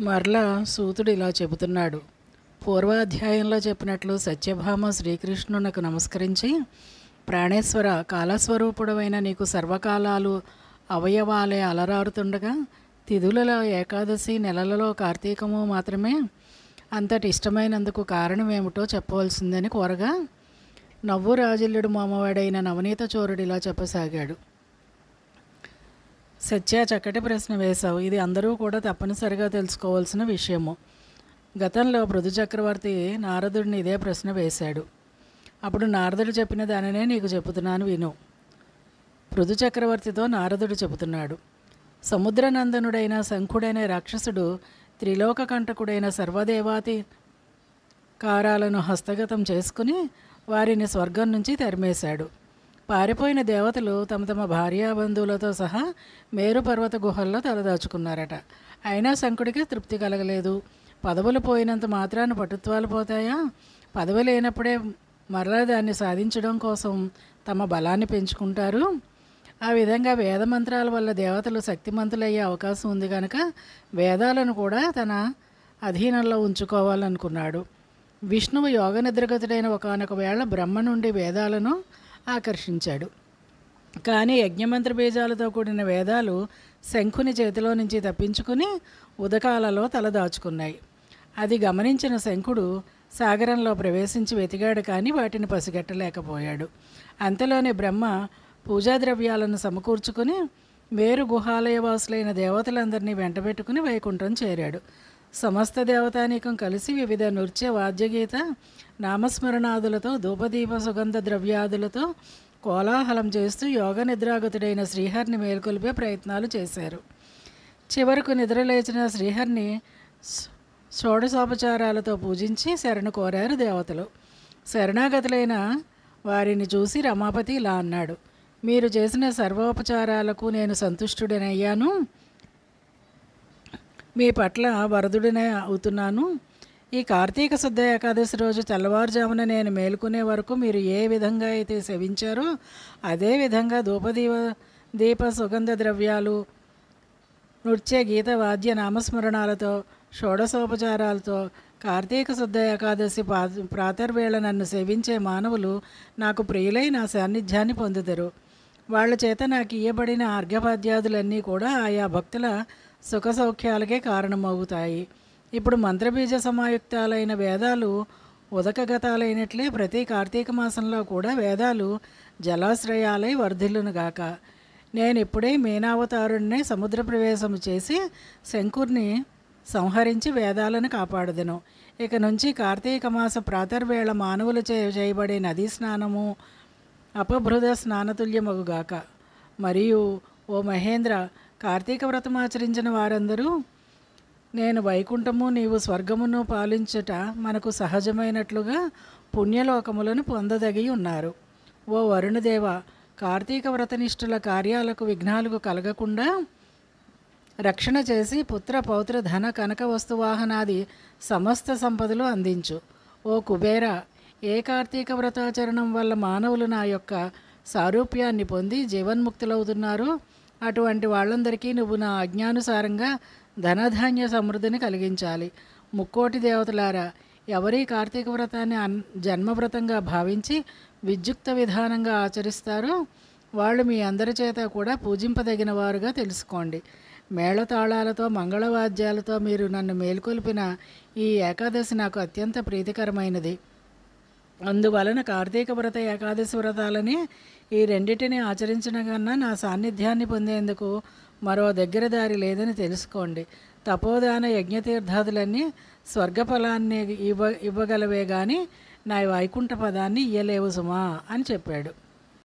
మరలా సూతుడు ఇలా చెబుతున్నాడు. పూర్వాధ్యాయంలో చెప్పినట్లు సత్యభామ శ్రీకృష్ణునకు నమస్కరించి, ప్రాణేశ్వర, కాలస్వరూపుడమైన నీకు సర్వకాలాలు అవయవాలే అలరారుతుండగా తిథులలో ఏకాదశి, నెలలలో కార్తీకము మాత్రమే అంతటి ఇష్టమైనందుకు కారణమేమిటో చెప్పవలసిందని కోరగా, నవ్వు రాజిల్లుడు మామవాడైన నవనీత చోరుడు ఇలా చెప్పసాగాడు. సత్య, చక్కటి ప్రశ్న వేశావు. ఇది అందరూ కూడా తప్పనిసరిగా తెలుసుకోవాల్సిన విషయము. గతంలో పృథు చక్రవర్తి నారదుడిని ఇదే ప్రశ్న వేశాడు. అప్పుడు నారదుడు చెప్పిన దానినే నీకు చెబుతున్నాను, విను. పృథు చక్రవర్తితో నారదుడు చెబుతున్నాడు. సముద్రనందనుడైన శంఖుడైన రాక్షసుడు త్రిలోక కంటకుడైన సర్వదేవాతి కారాలను హస్తగతం చేసుకుని వారిని స్వర్గం నుంచి తరిమేశాడు. పారిపోయిన దేవతలు తమ తమ భార్యాబంధువులతో సహా మేరు పర్వత గుహల్లో తలదాచుకున్నారట. అయినా శంకుడికి తృప్తి కలగలేదు. పదవులు పోయినంత మాత్రాన పటుత్వాలు పోతాయా? పదవి లేనప్పుడే మరలా దాన్ని సాధించడం కోసం తమ బలాన్ని పెంచుకుంటారు. ఆ విధంగా వేద మంత్రాల వల్ల దేవతలు శక్తిమంతులయ్యే అవకాశం ఉంది కనుక వేదాలను కూడా తన అధీనంలో ఉంచుకోవాలనుకున్నాడు. విష్ణువు యోగ నిద్రగతుడైన ఒకానొక వేళ బ్రహ్మ నుండి వేదాలను ఆకర్షించాడు. కానీ యజ్ఞమంత్ర బీజాలతో కూడిన వేదాలు శంఖుని చేతిలో నుంచి తప్పించుకుని ఉదకాలలో తలదాచుకున్నాయి. అది గమనించిన శంఖుడు సాగరంలో ప్రవేశించి వెతికాడు, కానీ వాటిని పసిగట్టలేకపోయాడు. అంతలోనే బ్రహ్మ పూజాద్రవ్యాలను సమకూర్చుకుని మేరు గుహాలయవాసులైన దేవతలందరినీ వెంటబెట్టుకుని వైకుంఠం చేరాడు. సమస్త దేవతానీకం కలిసి వివిధ నృత్య వాద్యగీత నామస్మరణాదులతో ధూపదీప సుగంధ ద్రవ్యాదులతో కోలాహలం చేస్తూ యోగ నిద్రాగతుడైన శ్రీహరిని మేల్కొల్పే ప్రయత్నాలు చేశారు. చివరకు నిద్రలేచిన శ్రీహరిని షోడశోపచారాలతో పూజించి శరణు కోరారు దేవతలు. శరణాగతులైన వారిని చూసి రమాపతి ఇలా అన్నాడు. మీరు చేసిన సర్వోపచారాలకు నేను సంతుష్టుడనయ్యాను. మీ పట్ల వరదుడినే అవుతున్నాను. ఈ కార్తీక శుద్ధ ఏకాదశి రోజు తెల్లవారుజామున నేను మేలుకునే వరకు మీరు ఏ విధంగా అయితే సేవించారో అదే విధంగా దీప సుగంధ ద్రవ్యాలు, నృత్య గీత వాద్య నామస్మరణాలతో షోడశోపచారాలతో కార్తీక శుద్ధ ఏకాదశి ప్రాతర్వేళ నన్ను సేవించే మానవులు నాకు ప్రియులై నా సాన్నిధ్యాన్ని పొందుతారు. వాళ్ళ చేత నాకు ఇయ్యబడిన అర్ఘ్యపాద్యాదులన్నీ కూడా ఆయా భక్తుల సుఖ సౌఖ్యాలకే కారణమవుతాయి. ఇప్పుడు మంత్రబీజ సమాయుక్తాలైన వేదాలు ఉదకగతాలైనట్లే ప్రతి కార్తీక మాసంలో కూడా వేదాలు జలాశ్రయాలై వర్ధిల్లునుగాక. నేను ఇప్పుడే మీనావతారుణ్ణి సముద్ర ప్రవేశం చేసి శంకుర్ని సంహరించి వేదాలను కాపాడదను. ఇక నుంచి కార్తీక మాస ప్రాతర్వేళ మానవులు చేయబడే నదీ స్నానము అపభృద స్నానతుల్యమగుగాక. మరియు ఓ మహేంద్ర, కార్తీక వ్రతం ఆచరించిన వారందరూ నేను వైకుంఠము నీవు స్వర్గమును పాలించుట మనకు సహజమైనట్లుగా పుణ్యలోకములను పొందదగి ఉన్నారు. ఓ వరుణదేవ, కార్తీక వ్రతనిష్ఠుల కార్యాలకు విఘ్నాలకు కలగకుండా రక్షణ చేసి పుత్ర పౌత్ర ధన కనక వస్తువాహనాది సమస్త సంపదలు అందించు. ఓ కుబేర, ఏ కార్తీక వ్రతాచరణం వల్ల మానవులు నా యొక్క సారూప్యాన్ని పొంది జీవన్ముక్తులవుతున్నారో అటువంటి వాళ్ళందరికీ నువ్వు నా ఆజ్ఞానుసారంగా ధనధాన్య సమృద్ధిని కలిగించాలి. ముక్కోటి దేవతలారా, ఎవరి కార్తీక వ్రతాన్ని జన్మవ్రతంగా భావించి విద్యుక్త విధానంగా ఆచరిస్తారో వాళ్ళు మీ అందరి చేత కూడా పూజింపదగిన వారుగా తెలుసుకోండి. మేళతాళాలతో మంగళవాద్యాలతో మీరు నన్ను మేల్కొల్పిన ఈ ఏకాదశి నాకు అత్యంత ప్రీతికరమైనది. అందువలన కార్తీక వ్రత ఏకాదశి వ్రతాలని ఈ రెండింటిని ఆచరించిన కన్నా నా సాన్నిధ్యాన్ని పొందేందుకు మరో దగ్గర దారి లేదని తెలుసుకోండి. తపోదాన యజ్ఞతీర్థాదులన్నీ స్వర్గఫలాన్ని ఇవ్వగలవే కానీ నా వైకుంఠ పదాన్ని ఇయ్యలేవు సుమా అని చెప్పాడు.